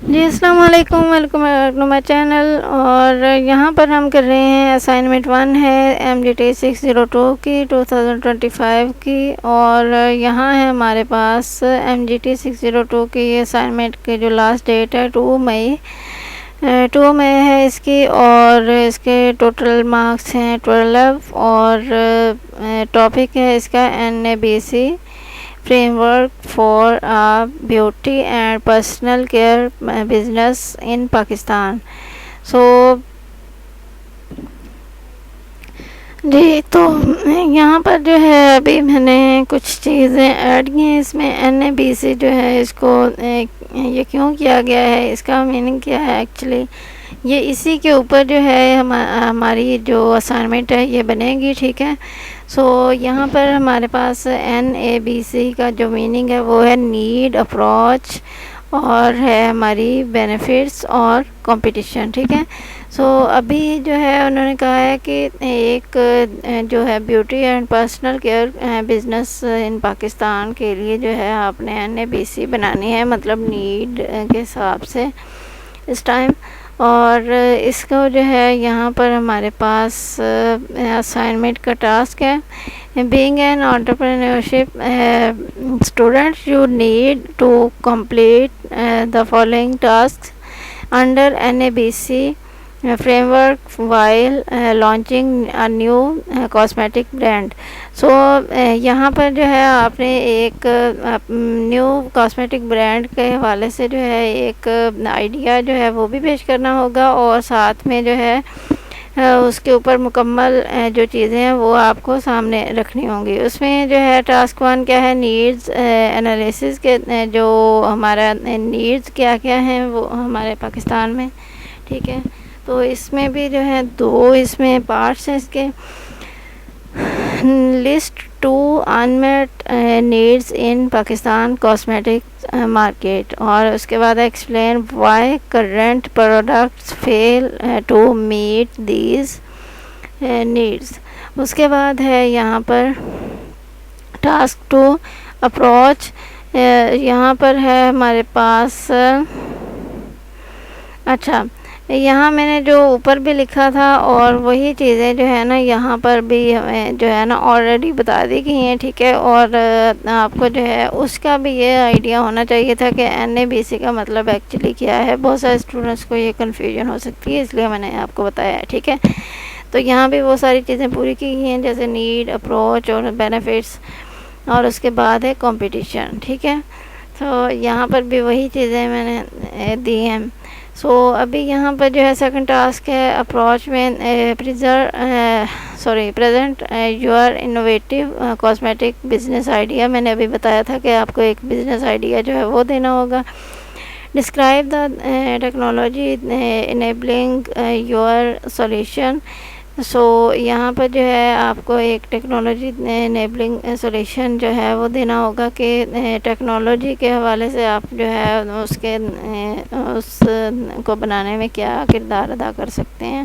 جی السلام علیکم، welcome back to my channel. اور یہاں پر ہم کر رہے ہیں اسائنمنٹ 1 ہے MGT 602 کی 2025 کی. اور یہاں ہے ہمارے پاس MGT 602 کی اسائنمنٹ کی جو لاسٹ ڈیٹ ہے 2 مئی. 2 مئی ہے اس کی. اور اس کے ٹوٹل مارکس ہیں 12. اور ٹاپک ہے اس کا NABC framework for beauty and personal care business in Pakistan. So جی تو یہاں پر جو ہے ابھی میں نے کچھ چیزیں ایڈ کی ہیں اس میں. NABC جو ہے اس کو یہ کیوں کیا گیا ہے، اس کا میننگ کیا ہے ایکچولی، یہ اسی کے اوپر جو ہے ہماری جو اسائنمنٹ ہے یہ بنے گی. ٹھیک ہے. سو یہاں پر ہمارے پاس NABC کا جو میننگ ہے وہ ہے نیڈ، اپروچ، اور ہے ہماری بینیفٹس اور کمپٹیشن. ٹھیک ہے. سو ابھی جو ہے انہوں نے کہا ہے کہ ایک جو ہے beauty and personal care business in Pakistan کے لیے جو ہے آپ نے NABC بنانی ہے، مطلب نیڈ کے حساب سے اس ٹائم. اور اس کو جو ہے یہاں پر ہمارے پاس اسائنمنٹ کا ٹاسک ہے. Being an entrepreneurship student you need to complete the following task under NABC framework while launching new cosmetic brand. So یہاں پر جو ہے آپ نے ایک نیو کاسمیٹک برانڈ کے حوالے سے جو ہے ایک آئیڈیا جو ہے وہ بھی پیش کرنا ہوگا، اور ساتھ میں جو ہے اس کے اوپر مکمل جو چیزیں ہیں وہ آپ کو سامنے رکھنی ہوں گی. اس میں جو ہے ٹاسک 1 کیا ہے، نیڈز انالیسس کے جو ہمارا نیڈز کیا کیا ہیں وہ ہمارے پاکستان میں. ٹھیک ہے. تو اس میں بھی جو ہے 2 اس میں پارٹس ہیں اس کے. List 2 unmet needs in Pakistan cosmetic market. اور اس کے بعد explain why current products fail to meet these needs. اس کے بعد ہے یہاں پر ٹاسک 2 اپروچ. یہاں پر ہے ہمارے پاس اچھا یہاں میں نے جو اوپر بھی لکھا تھا اور وہی چیزیں جو ہے نا یہاں پر بھی ہمیں جو ہے نا آلریڈی بتا دی گئی ہیں. ٹھیک ہے. اور آپ کو جو ہے اس کا بھی یہ آئیڈیا ہونا چاہیے تھا کہ NABC کا مطلب ایکچولی کیا ہے. بہت سارے اسٹوڈنٹس کو یہ کنفیوژن ہو سکتی ہے، اس لیے میں نے آپ کو بتایا ہے. ٹھیک ہے. تو یہاں بھی وہ ساری چیزیں پوری کی گئی ہیں جیسے نیڈ، اپروچ اور بینیفٹس، اور اس کے بعد ہے کمپٹیشن. ٹھیک ہے. تو یہاں پر بھی وہی چیزیں میں نے دی ہیں. سو ابھی یہاں پر جو ہے سیکنڈ ٹاسک ہے اپروچ میں present your innovative cosmetic business idea. میں نے ابھی بتایا تھا کہ آپ کو ایک بزنس آئیڈیا جو ہے وہ دینا ہوگا. Describe the technology enabling your solution. So یہاں پر جو ہے آپ کو ایک ٹیکنالوجی انیبلنگ سولیوشن جو ہے وہ دینا ہوگا کہ ٹیکنالوجی کے حوالے سے آپ جو ہے اس کو بنانے میں کیا کردار ادا کر سکتے ہیں،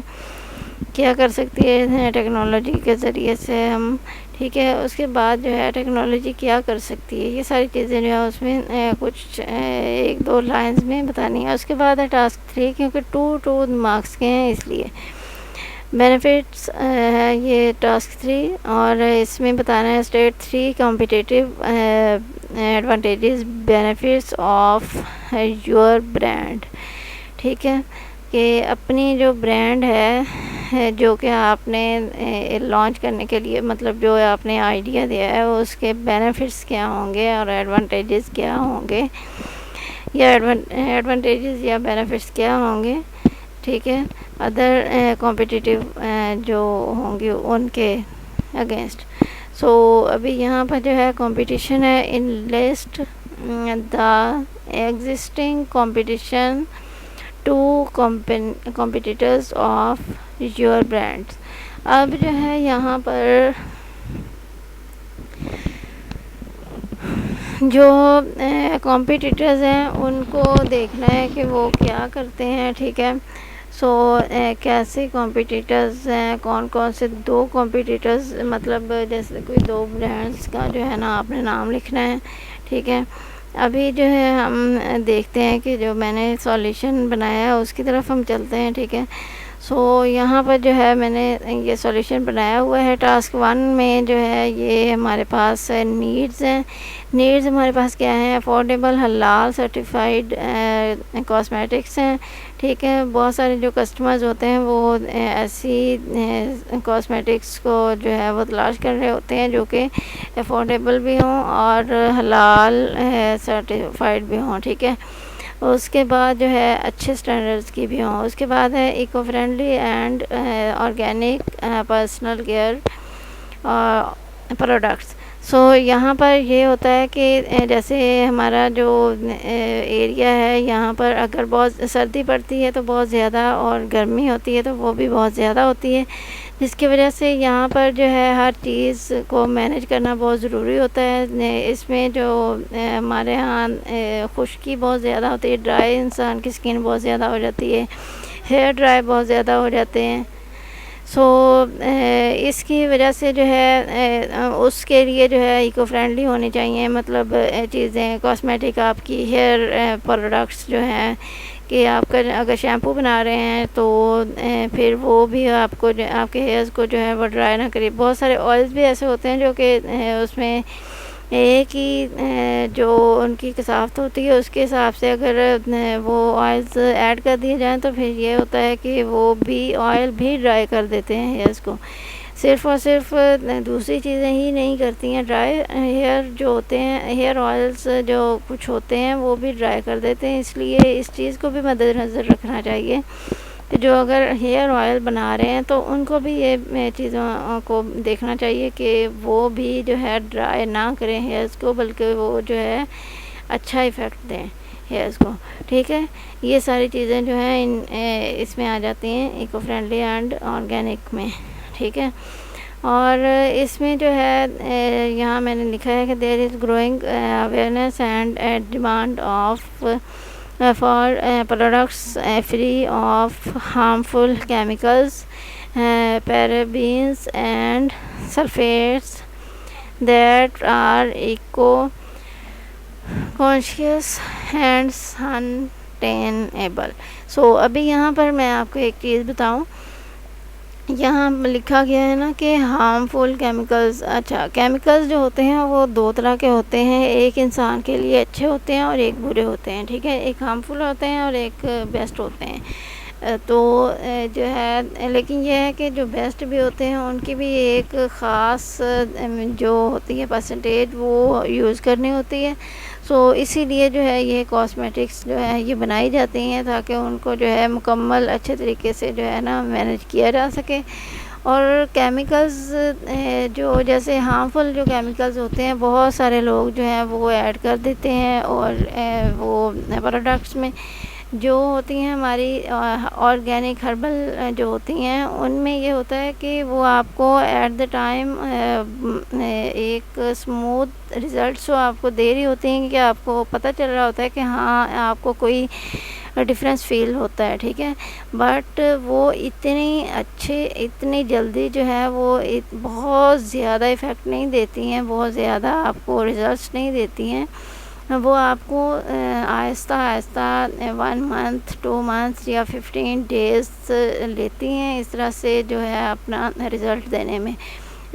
کیا کر سکتی ہے ٹیکنالوجی کے ذریعے سے ہم. ٹھیک ہے. اس کے بعد جو ہے ٹیکنالوجی کیا کر سکتی ہے، یہ ساری چیزیں جو ہے اس میں کچھ 1-2 لائنز میں بتانی ہے. اس کے بعد ہے ٹاسک 3، کیونکہ 2 مارکس کے ہیں اس لیے. بینیفٹس ہے یہ ٹاسک 3، اور اس میں بتانا ہے state 3 competitive advantages benefits of your brand. ٹھیک ہے. کہ اپنی جو برانڈ ہے جو کہ آپ نے لانچ کرنے کے لیے مطلب جو آپ نے آئیڈیا دیا ہے اس کے بینیفٹس کیا ہوں گے اور ایڈوانٹیجز کیا ہوں گے، یا ایڈوانٹیجز یا بینیفٹس کیا ہوں گے. ٹھیک ہے. ادر کمپٹیٹیو جو ہوں گے ان کے اگینسٹ. سو ابھی یہاں پر جو ہے کمپٹیشن ہے ان list the existing competition to competitors of your brands. اب جو ہے یہاں پر جو کمپٹیٹرز ہیں ان کو دیکھنا ہے کہ وہ کیا کرتے ہیں. ٹھیک ہے. سو کیسے کمپٹیٹرز ہیں، کون کون سے 2 کمپٹیٹرز، مطلب جیسے کوئی 2 برانڈس کا جو ہے نا آپ نے نام لکھنا ہے. ٹھیک ہے. ابھی جو ہے ہم دیکھتے ہیں کہ جو میں نے سولیوشن بنایا ہے اس کی طرف ہم چلتے ہیں، ٹھیک ہے۔ سو یہاں پر جو ہے میں نے یہ سولیوشن بنایا ہوا ہے۔ ٹاسک 1 میں جو ہے یہ ہمارے پاس نیڈز ہیں۔ نیڈز ہمارے پاس کیا ہیں؟ افورڈیبل، حلال، سرٹیفائڈ کاسمیٹکس ہیں، ٹھیک ہے۔ بہت سارے جو کسٹمرز ہوتے ہیں وہ ایسی کاسمیٹکس کو جو ہے وہ تلاش کر رہے ہوتے ہیں جو کہ افورڈیبل بھی ہوں اور حلال سرٹیفائڈ بھی ہوں، ٹھیک ہے۔ اس کے بعد جو ہے اچھے سٹینڈرڈز کی بھی ہوں۔ اس کے بعد ہے eco friendly and organic personal care products. So یہاں پر یہ ہوتا ہے کہ جیسے ہمارا جو ایریا ہے یہاں پر اگر بہت سردی پڑتی ہے تو بہت زیادہ، اور گرمی ہوتی ہے تو وہ بھی بہت زیادہ ہوتی ہے، جس کی وجہ سے یہاں پر جو ہے ہر چیز کو مینیج کرنا بہت ضروری ہوتا ہے۔ اس میں جو ہمارے ہاں خشکی بہت زیادہ ہوتی ہے، ڈرائی انسان کی سکن بہت زیادہ ہو جاتی ہے، ہیئر ڈرائی بہت زیادہ ہو جاتے ہیں۔ سو اس کی وجہ سے جو ہے اس کے لیے جو ہے ایکو فرینڈلی ہونی چاہیے، مطلب چیزیں کاسمیٹک آپ کی ہیئر پروڈکٹس جو ہیں کہ آپ کا اگر شیمپو بنا رہے ہیں تو پھر وہ بھی آپ کو آپ کے ہیئرز کو جو ہے وہ ڈرائی نہ کرے۔ بہت سارے آئلز بھی ایسے ہوتے ہیں جو کہ اس میں ایک ہی جو ان کی کثافت ہوتی ہے اس کے حساب سے اگر وہ آئلز ایڈ کر دیے جائیں تو پھر یہ ہوتا ہے کہ وہ بھی آئل بھی ڈرائی کر دیتے ہیں ہیئرز کو۔ صرف اور صرف دوسری چیزیں ہی نہیں کرتی ہیں ڈرائی، ہیئر جو ہوتے ہیں، ہیئر آئلز جو کچھ ہوتے ہیں وہ بھی ڈرائی کر دیتے ہیں۔ اس لیے اس چیز کو بھی مد نظر رکھنا چاہیے کہ جو اگر ہیئر آئل بنا رہے ہیں تو ان کو بھی یہ چیزوں کو دیکھنا چاہیے کہ وہ بھی جو ہے ڈرائی نہ کریں ہیئرز کو، بلکہ وہ جو ہے اچھا ایفیکٹ دیں ہیئرز کو، ٹھیک ہے۔ یہ ساری چیزیں جو ہیں اس میں آ جاتی ہیں ایکو فرینڈلی اینڈ آرگینک میں، ٹھیک ہے۔ اور اس میں جو ہے یہاں میں نے لکھا ہے کہ there is growing awareness and demand of for products free of harmful chemicals, parabens and sulfates that are eco-conscious and sustainable. So ابھی یہاں پر میں آپ کو ایک چیز بتاؤں، یہاں لکھا گیا ہے نا کہ ہارمفل کیمیکلز۔ اچھا، کیمیکلز جو ہوتے ہیں وہ دو طرح کے ہوتے ہیں، ایک انسان کے لیے اچھے ہوتے ہیں اور ایک برے ہوتے ہیں، ٹھیک ہے۔ ایک ہارمفل ہوتے ہیں اور ایک بیسٹ ہوتے ہیں۔ تو جو ہے لیکن یہ ہے کہ جو بیسٹ بھی ہوتے ہیں ان کی بھی ایک خاص جو ہوتی ہے پرسنٹیج وہ یوز کرنی ہوتی ہے۔ سو اسی لیے جو ہے یہ کاسمیٹکس جو ہے یہ بنائی جاتی ہیں تاکہ ان کو جو ہے مکمل اچھے طریقے سے جو ہے نا مینیج کیا جا سکے۔ اور کیمیکلز جو جیسے ہارمفل جو کیمیکلز ہوتے ہیں بہت سارے لوگ جو ہیں وہ ایڈ کر دیتے ہیں، اور وہ پروڈکٹس میں جو ہوتی ہیں ہماری آرگینک ہربل جو ہوتی ہیں ان میں یہ ہوتا ہے کہ وہ آپ کو ایٹ دا ٹائم ایک اسموتھ ریزلٹس وہ آپ کو دے رہی ہوتی ہیں کہ آپ کو پتہ چل رہا ہوتا ہے کہ ہاں آپ کو کوئی ڈفرینس فیل ہوتا ہے، ٹھیک ہے۔ بٹ وہ اتنی اچھے اتنی جلدی جو ہے وہ بہت زیادہ افیکٹ نہیں دیتی ہیں، بہت زیادہ آپ کو ریزلٹس نہیں دیتی ہیں۔ وہ آپ کو آہستہ آہستہ 1 month 2 months یا 15 days لیتی ہیں اس طرح سے جو ہے اپنا رزلٹ دینے میں۔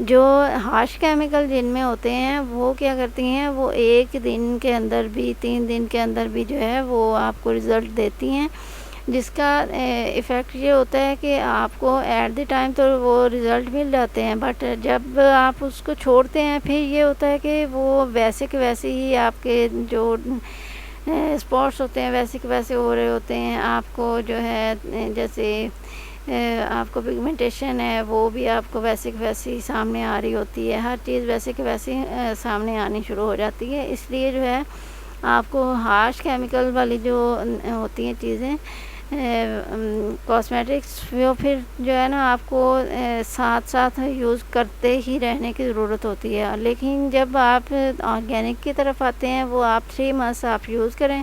جو ہارش کیمیکل جن میں ہوتے ہیں وہ کیا کرتی ہیں، وہ 1 دن کے اندر بھی 3 دن کے اندر بھی جو ہے وہ آپ کو رزلٹ دیتی ہیں، جس کا ایفیکٹ یہ ہوتا ہے کہ آپ کو ایٹ دی ٹائم تو وہ رزلٹ مل جاتے ہیں، بٹ جب آپ اس کو چھوڑتے ہیں پھر یہ ہوتا ہے کہ وہ ویسے کہ ویسے ہی آپ کے جو اسپاٹس ہوتے ہیں ویسے کہ ویسے ہو رہے ہوتے ہیں۔ آپ کو جو ہے جیسے آپ کو پگمنٹیشن ہے وہ بھی آپ کو ویسے کہ ویسے ہی سامنے آ رہی ہوتی ہے، ہر چیز ویسے کہ ویسے سامنے آنی شروع ہو جاتی ہے۔ اس لیے جو ہے آپ کو ہارش کیمیکل والی جو ہوتی ہیں چیزیں کاسمیٹکس وہ پھر جو ہے نا آپ کو ساتھ ساتھ یوز کرتے ہی رہنے کی ضرورت ہوتی ہے۔ لیکن جب آپ آرگینک کی طرف آتے ہیں وہ آپ 3 months آپ یوز کریں،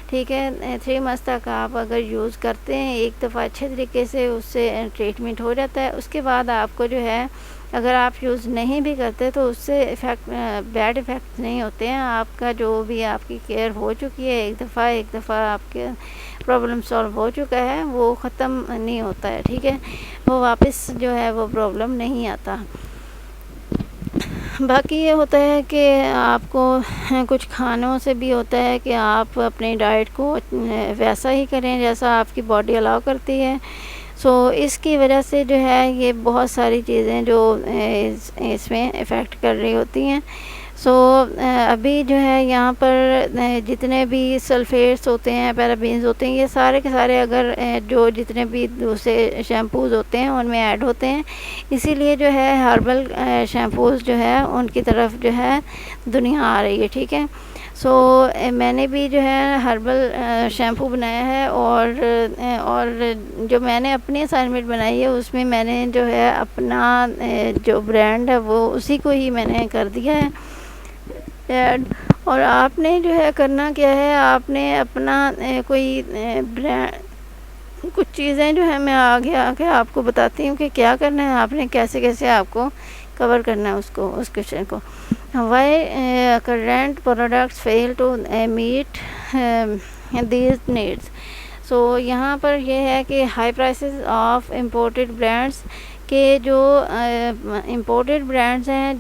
ٹھیک ہے. 3 months تک آپ اگر یوز کرتے ہیں ایک دفعہ اچھے طریقے سے اس سے ٹریٹمنٹ ہو جاتا ہے. اس کے بعد آپ کو جو ہے اگر آپ یوز نہیں بھی کرتے تو اس سے بیڈ افیکٹ نہیں ہوتے ہیں. آپ کا جو بھی آپ کی کیئر ہو چکی ہے ایک دفعہ آپ کے پرابلم سالو ہو چکا ہے وہ ختم نہیں ہوتا ہے. ٹھیک ہے, وہ واپس جو ہے وہ پرابلم نہیں آتا. باقی یہ ہوتا ہے کہ آپ کو کچھ کھانوں سے بھی ہوتا ہے کہ آپ اپنی ڈائٹ کو ویسا ہی کریں جیسا آپ کی باڈی الاؤ کرتی ہے. اس کی وجہ سے جو ہے یہ بہت ساری چیزیں جو اس میں افیکٹ کر رہی ہوتی ہیں. ابھی جو ہے یہاں پر جتنے بھی سلفیٹس ہوتے ہیں, پیرابینز ہوتے ہیں, یہ سارے کے سارے اگر جو جتنے بھی دوسرے شیمپوز ہوتے ہیں ان میں ایڈ ہوتے ہیں. اسی لیے جو ہے ہربل شیمپوز جو ہے ان کی طرف جو ہے دنیا آ رہی ہے. ٹھیک ہے, میں نے بھی جو ہے ہربل شیمپو بنایا ہے اور جو میں نے اپنی اسائنمنٹ بنائی ہے اس میں نے جو ہے اپنا جو برانڈ ہے وہ اسی کو ہی میں نے کر دیا ہے ایڈ. اور آپ نے جو ہے کرنا کیا ہے, آپ نے اپنا کوئی برانڈ کچھ چیزیں جو ہے میں آگے آپ کو بتاتی ہوں کہ کیا کرنا ہے آپ نے, کیسے آپ کو کور کرنا ہے اس کوشچن کو. Why current products fail to meet these needs. یہاں پر یہ ہے کہ high prices of imported brands کے جو امپورٹڈ برانڈس ہیں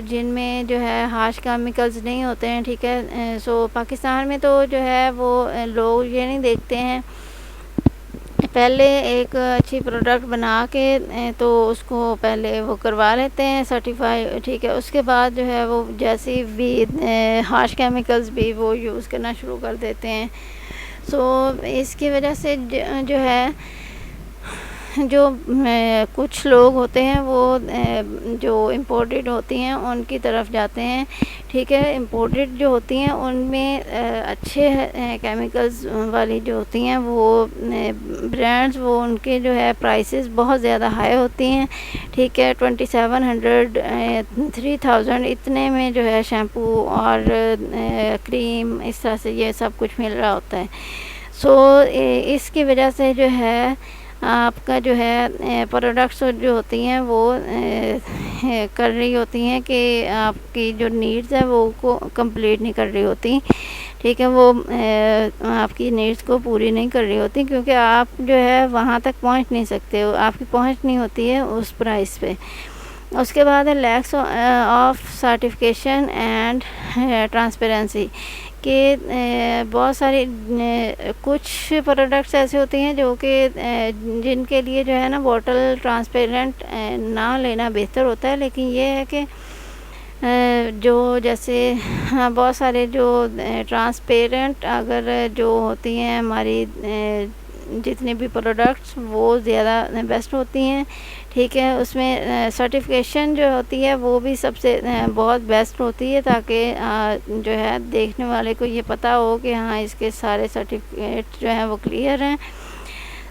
جن میں جو ہے ہارش کیمیکلز نہیں ہوتے ہیں. ٹھیک ہے, پاکستان میں تو جو ہے وہ لوگ یہ نہیں دیکھتے ہیں, پہلے ایک اچھی پروڈکٹ بنا کے تو اس کو پہلے وہ کروا لیتے ہیں سرٹیفائی. ٹھیک ہے, اس کے بعد جو ہے وہ جیسی بھی ہارش کیمیکلز بھی وہ یوز کرنا شروع کر دیتے ہیں. اس کی وجہ سے جو ہے جو کچھ لوگ ہوتے ہیں وہ جو امپورٹڈ ہوتی ہیں ان کی طرف جاتے ہیں. ٹھیک ہے, امپورٹڈ جو ہوتی ہیں ان میں اچھے کیمیکلز والی جو ہوتی ہیں وہ برانڈز وہ ان کے جو ہے پرائسز بہت زیادہ ہائی ہوتی ہیں. ٹھیک ہے, 2700 3000 اتنے میں جو ہے شیمپو اور کریم اس طرح سے یہ سب کچھ مل رہا ہوتا ہے. اس کی وجہ سے جو ہے آپ کا جو ہے پروڈکٹس جو ہوتی ہیں وہ کر رہی ہوتی ہیں کہ آپ کی جو نیڈز ہے وہ کو کمپلیٹ نہیں کر رہی ہوتی. ٹھیک ہے, وہ آپ کی نیڈز کو پوری نہیں کر رہی ہوتی کیونکہ آپ جو ہے وہاں تک پہنچ نہیں سکتے ہو, آپ کی پہنچ نہیں ہوتی ہے اس پرائس پہ. اس کے بعد ہے lacks of certification and transparency کہ بہت ساری کچھ پروڈکٹس ایسے ہوتے ہیں جو کہ جن کے لیے جو ہے نا بوٹل ٹرانسپیرنٹ نہ لینا بہتر ہوتا ہے. لیکن یہ ہے کہ جو جیسے بہت سارے جو ٹرانسپیرنٹ اگر جو ہوتی ہیں ہماری جتنے بھی پروڈکٹس وہ زیادہ بیسٹ ہوتی ہیں. ٹھیک ہے, اس میں سرٹیفکیشن جو ہوتی ہے وہ بھی سب سے بہت بیسٹ ہوتی ہے تاکہ جو ہے دیکھنے والے کو یہ پتہ ہو کہ ہاں اس کے سارے سرٹیفکیٹ جو ہیں وہ کلیئر ہیں.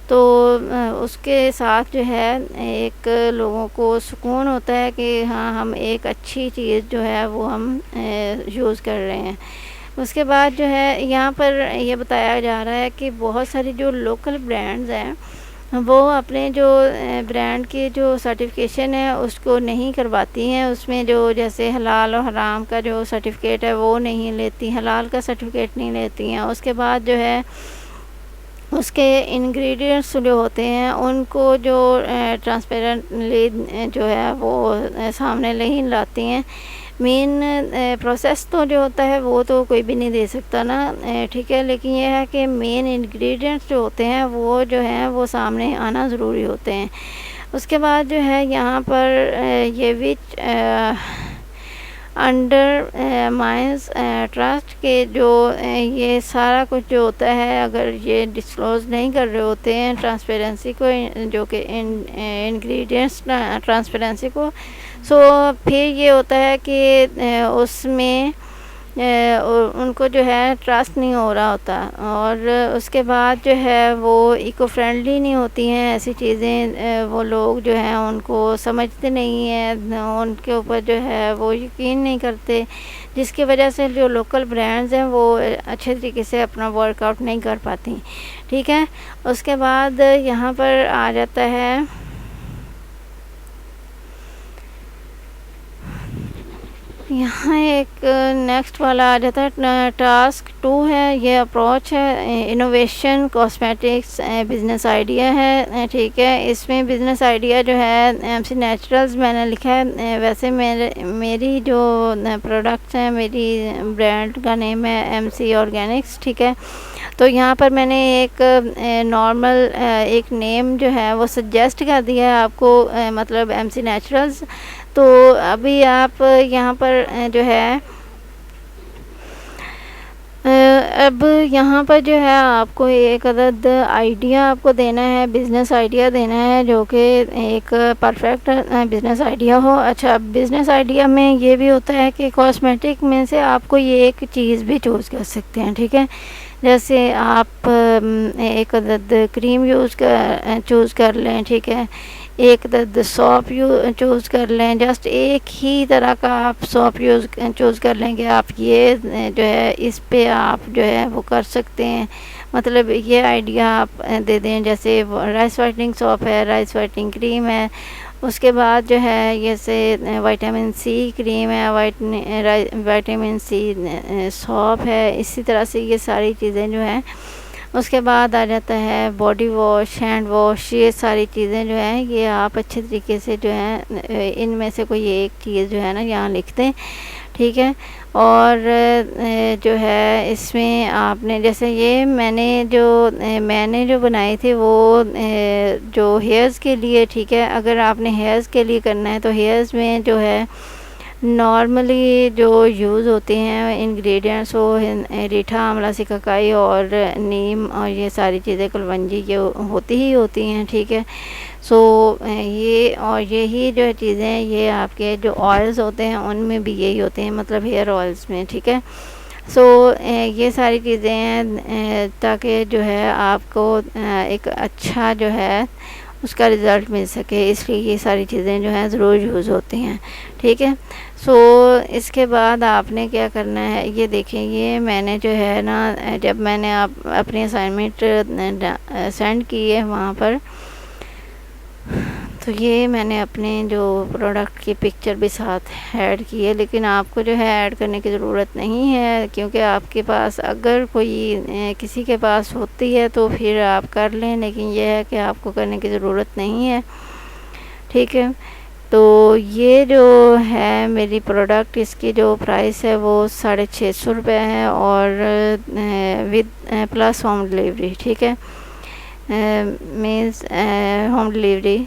تو اس کے ساتھ جو ہے ایک لوگوں کو سکون ہوتا ہے کہ ہاں ہم ایک اچھی چیز جو ہے وہ ہم یوز کر رہے ہیں. اس کے بعد جو ہے یہاں پر یہ بتایا جا رہا ہے کہ بہت ساری جو لوکل برانڈز ہیں وہ اپنے جو برانڈ کی جو سرٹیفکیشن ہے اس کو نہیں کرواتی ہیں. اس میں جو جیسے حلال و حرام کا جو سرٹیفکیٹ ہے وہ نہیں لیتی, حلال کا سرٹیفکیٹ نہیں لیتی ہیں. اس کے بعد جو ہے اس کے انگریڈینٹس جو ہوتے ہیں ان کو جو ٹرانسپیرنٹلی جو ہے وہ سامنے نہیں لاتی ہیں. مین پروسیس تو جو ہوتا ہے وہ تو کوئی بھی نہیں دے سکتا نا. ٹھیک ہے, لیکن یہ ہے کہ مین انگریڈینٹس جو ہوتے ہیں وہ جو ہیں وہ سامنے آنا ضروری ہوتے ہیں. اس کے بعد جو ہے یہاں پر یہ وچ انڈر مائنس ٹرسٹ کے جو یہ سارا کچھ جو ہوتا ہے اگر یہ ڈسکلوز نہیں کر رہے ہوتے ہیں ٹرانسپیرنسی کو, جو کہ انگریڈینٹس ٹرانسپیرنسی کو, پھر یہ ہوتا ہے کہ اس میں ان کو جو ہے ٹرسٹ نہیں ہو رہا ہوتا، اور اس کے بعد جو ہے وہ ایکو فرینڈلی نہیں ہوتی ہیں ایسی چیزیں، وہ لوگ جو ہیں ان کو سمجھتے نہیں ہیں، ان کے اوپر جو ہے وہ یقین نہیں کرتے، جس کی وجہ سے جو لوکل برانڈز ہیں وہ اچھے طریقے سے اپنا ورک آؤٹ نہیں کر پاتی، ٹھیک ہے۔ اس کے بعد یہاں پر آ جاتا ہے یہاں ایک نیکسٹ والا آ جاتا ہے ٹاسک 2 ہے، یہ اپروچ ہے انوویشن کاسمیٹکس بزنس آئیڈیا ہے، ٹھیک ہے۔ اس میں بزنس آئیڈیا جو ہے ایم سی نیچرلز میں نے لکھا ہے، ویسے میری جو پروڈکٹس ہیں، میری برانڈ کا نیم ہے ایم سی آرگینکس، ٹھیک ہے۔ تو یہاں پر میں نے ایک نارمل ایک نیم جو ہے وہ سجیسٹ کر دیا ہے آپ کو، مطلب ایم سی نیچرلز۔ تو ابھی آپ یہاں پر جو ہے اب یہاں پر جو ہے آپ کو ایک عدد آئیڈیا آپ کو دینا ہے، بزنس آئیڈیا دینا ہے جو کہ ایک پرفیکٹ بزنس آئیڈیا ہو۔ اچھا، بزنس آئیڈیا میں یہ بھی ہوتا ہے کہ کاسمیٹک میں سے آپ کو یہ ایک چیز بھی چوز کر سکتے ہیں، ٹھیک ہے۔ جیسے آپ ایک عدد کریم چوز کر لیں، ٹھیک ہے، ایک عدد سوپ چوز کر لیں، جسٹ ایک ہی طرح کا آپ سوپ چوز کر لیں کہ آپ یہ جو ہے اس پہ آپ جو ہے وہ کر سکتے ہیں، مطلب یہ آئیڈیا آپ دے دیں۔ جیسے رائس وائٹنگ سوپ ہے، رائس وائٹنگ کریم ہے، اس کے بعد جو ہے جیسے وائٹامن سی کریم ہے، وائٹامن سی سوپ ہے، اسی طرح سے یہ ساری چیزیں جو ہیں۔ اس کے بعد آ جاتا ہے باڈی واش، ہینڈ واش، یہ ساری چیزیں جو ہیں یہ آپ اچھے طریقے سے جو ہیں ان میں سے کوئی ایک چیز جو ہے نا یہاں لکھ دیں، ٹھیک ہے۔ اور جو ہے اس میں آپ نے جیسے یہ میں نے جو بنائی تھی وہ جو ہیئرز کے لیے، ٹھیک ہے۔ اگر آپ نے ہیئرز کے لیے کرنا ہے تو ہیئرز میں جو ہے نارملی جو یوز ہوتے ہیں انگریڈینٹس وہ ریٹھا آملہ سکاکائی اور نیم اور یہ ساری چیزیں کلونجی یہ ہوتی ہیں، ٹھیک ہے۔ سو یہ اور یہی جو چیزیں یہ آپ کے جو آئلز ہوتے ہیں ان میں بھی یہی ہوتے ہیں، مطلب ہیئر آئلز میں، ٹھیک ہے۔ سو یہ ساری چیزیں ہیں تاکہ جو ہے آپ کو ایک اچھا جو ہے اس کا رزلٹ مل سکے، اس لیے یہ ساری چیزیں جو ہیں ضرور یوز ہوتی ہیں، ٹھیک ہے۔ سو اس کے بعد آپ نے کیا کرنا ہے، یہ دیکھیں یہ میں نے جو ہے نا جب میں نے اپنی اسائنمنٹ سینڈ کی ہے وہاں پر، تو یہ میں نے اپنے جو پروڈکٹ کی پکچر بھی ساتھ ایڈ کی ہے، لیکن آپ کو جو ہے ایڈ کرنے کی ضرورت نہیں ہے، کیونکہ آپ کے پاس اگر کوئی کسی کے پاس ہوتی ہے تو پھر آپ کر لیں، لیکن یہ ہے کہ آپ کو کرنے کی ضرورت نہیں ہے، ٹھیک ہے۔ تو یہ جو ہے میری پروڈکٹ، اس کی جو پرائس ہے وہ 650 روپے ہے، اور ود پلس ہوم ڈلیوری، ٹھیک ہے، مینس ہوم ڈلیوری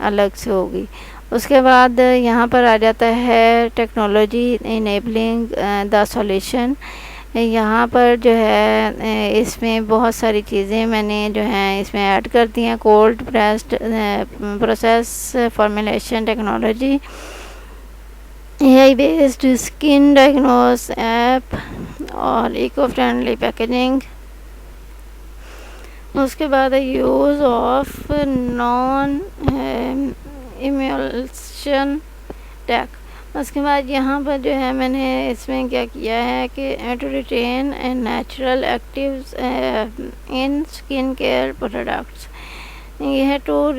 الگ سے ہوگی۔ اس کے بعد یہاں پر آ جاتا ہے ٹیکنالوجی انیبلنگ دا سولیوشن۔ یہاں پر جو ہے اس میں بہت ساری چیزیں میں نے جو ہیں اس میں ایڈ کر دی ہیں، cold pressed process formulation technology, A I based skin diagnose app, اور ایکو فرینڈلی پیکیجنگ۔ اس کے بعد use of non emulsion tech. اس کے بعد یہاں پر جو ہے میں نے اس میں کیا کیا ہے کہ to retain natural actives in skin care products, یہ ہے ٹو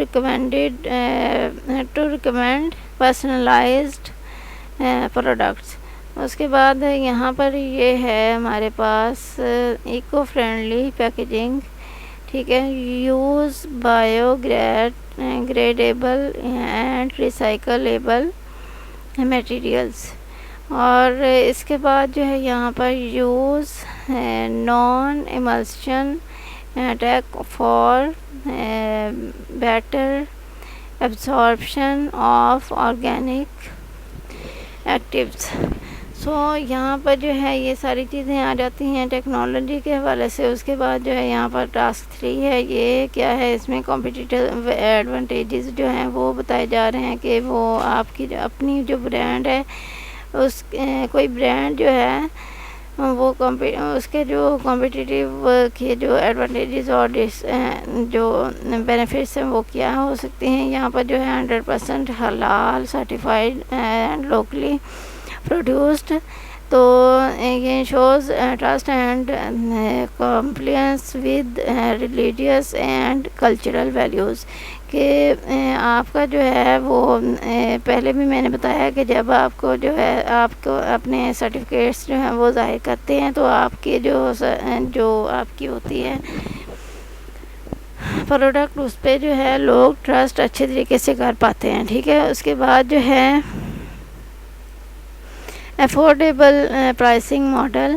ریکمینڈ پرسنلائزڈ پروڈکٹس۔ اس کے بعد یہاں پر یہ ہے ہمارے پاس ایکو فرینڈلی پیکیجنگ، ٹھیک ہے، use biodegradable and recyclable materials. اور اس کے بعد جو ہے یہاں پر use nano emulsion tech for better absorption of organic actives. So یہاں پر جو ہے یہ ساری چیزیں آ جاتی ہیں ٹیکنالوجی کے حوالے سے۔ اس کے بعد جو ہے یہاں پر ٹاسک 3 ہے، یہ کیا ہے، اس میں کمپٹیٹیو ایڈوانٹیجز جو ہیں وہ بتائے جا رہے ہیں کہ وہ آپ کی اپنی جو برانڈ ہے، کوئی برانڈ جو ہے وہ اس کے جو کمپٹیٹیو کے جو ایڈوانٹیجز اور جو بینیفٹس ہیں وہ کیا ہو سکتے ہیں. یہاں پر جو ہے 100% حلال سرٹیفائڈ اینڈ لوکلی پروڈیوسڈ. تو یہ shows trust and compliance with religious and cultural values کہ آپ کا جو ہے وہ پہلے بھی میں نے بتایا کہ جب آپ کو جو ہے آپ کو اپنے سرٹیفکیٹس جو ہیں وہ ظاہر کرتے ہیں تو آپ کی جو آپ کی ہوتی ہے پروڈکٹ اس پہ جو ہے لوگ ٹرسٹ اچھے طریقے سے کر پاتے ہیں. ٹھیک ہے. اس کے بعد جو ہے افورڈیبل پرائسنگ ماڈل.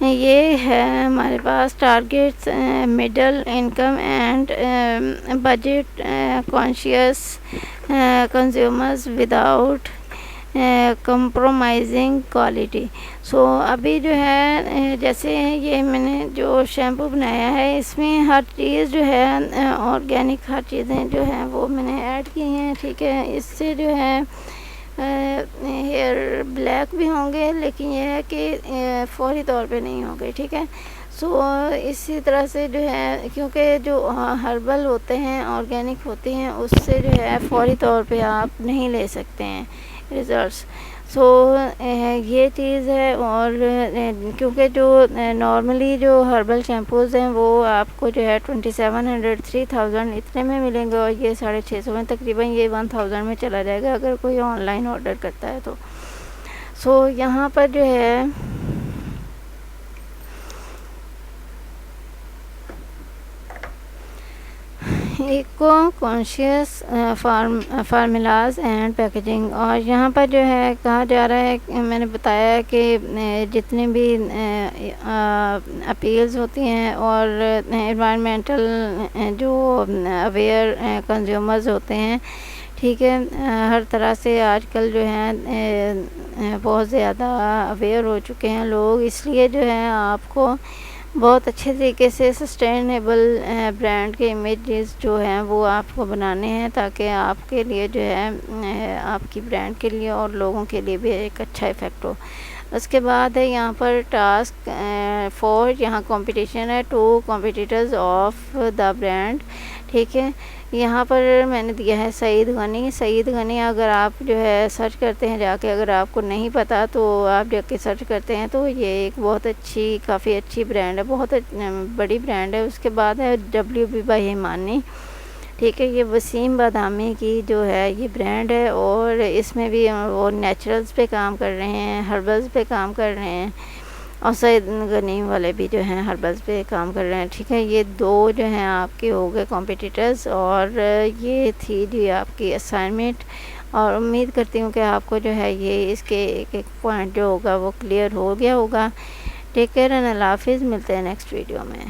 یہ ہے ہمارے پاس targets middle income and budget conscious consumers without compromising quality. So ابھی جو ہے جیسے یہ میں نے جو شیمپو بنایا ہے اس میں ہر چیز جو ہے آرگینک ہر چیزیں جو ہیں وہ میں نے ایڈ کی ہیں. ٹھیک ہے. اس سے جو ہے ہیئر بلیک بھی ہوں گے لیکن یہ ہے کہ فوری طور پہ نہیں ہوں گے. ٹھیک ہے. سو اسی طرح سے جو ہے کیونکہ جو ہربل ہوتے ہیں آرگینک ہوتے ہیں اس سے جو ہے فوری طور پہ آپ نہیں لے سکتے ہیں ریزلٹس. سو یہ چیز ہے. اور کیونکہ جو نارملی جو ہربل شیمپوز ہیں وہ آپ کو جو ہے 2700 3000 اتنے میں ملیں گے اور یہ 650 میں تقریباً یہ 1000 میں چلا جائے گا اگر کوئی آن لائن آرڈر کرتا ہے تو. سو یہاں پر جو ہے eco conscious formulas and packaging. اور یہاں پر جو ہے کہا جا رہا ہے میں نے بتایا کہ جتنے بھی اپیلز ہوتی ہیں اور انوائرمنٹل جو اویئر کنزیومرز ہوتے ہیں. ٹھیک ہے. ہر طرح سے آج کل جو ہے بہت زیادہ اویئر ہو چکے ہیں لوگ. اس لیے جو ہے آپ کو بہت اچھے طریقے سے سسٹینیبل برانڈ کے امیجز جو ہیں وہ آپ کو بنانے ہیں تاکہ آپ کے لیے جو ہے آپ کی برانڈ کے لیے اور لوگوں کے لیے بھی ایک اچھا ایفیکٹ ہو. اس کے بعد ہے یہاں پر ٹاسک 4. یہاں کمپٹیشن ہے 2 کمپیٹیٹرز آف دا برانڈ. ٹھیک ہے. یہاں پر میں نے دیا ہے سعید غنی. اگر آپ جو ہے سرچ کرتے ہیں جا کے اگر آپ کو نہیں پتہ تو آپ جا کے سرچ کرتے ہیں تو یہ ایک بہت اچھی کافی اچھی برانڈ ہے بہت بڑی برانڈ ہے. اس کے بعد ہے WB بائی ہیمانی. ٹھیک ہے. یہ وسیم بادامی کی جو ہے یہ برانڈ ہے اور اس میں بھی وہ نیچرلز پہ کام کر رہے ہیں ہربلز پہ کام کر رہے ہیں اور سعید غنی والے بھی جو ہیں ہربلز پہ کام کر رہے ہیں. ٹھیک ہے. یہ 2 جو ہیں آپ کے ہو گئے کمپیٹیٹرز اور یہ تھی جی آپ کی اسائنمنٹ اور امید کرتی ہوں کہ آپ کو جو ہے یہ اس کے ایک ایک پوائنٹ جو ہوگا وہ کلیئر ہو گیا ہوگا. ٹیک کیئر اینڈ اللہ حافظ. ملتے ہیں نیکسٹ ویڈیو میں.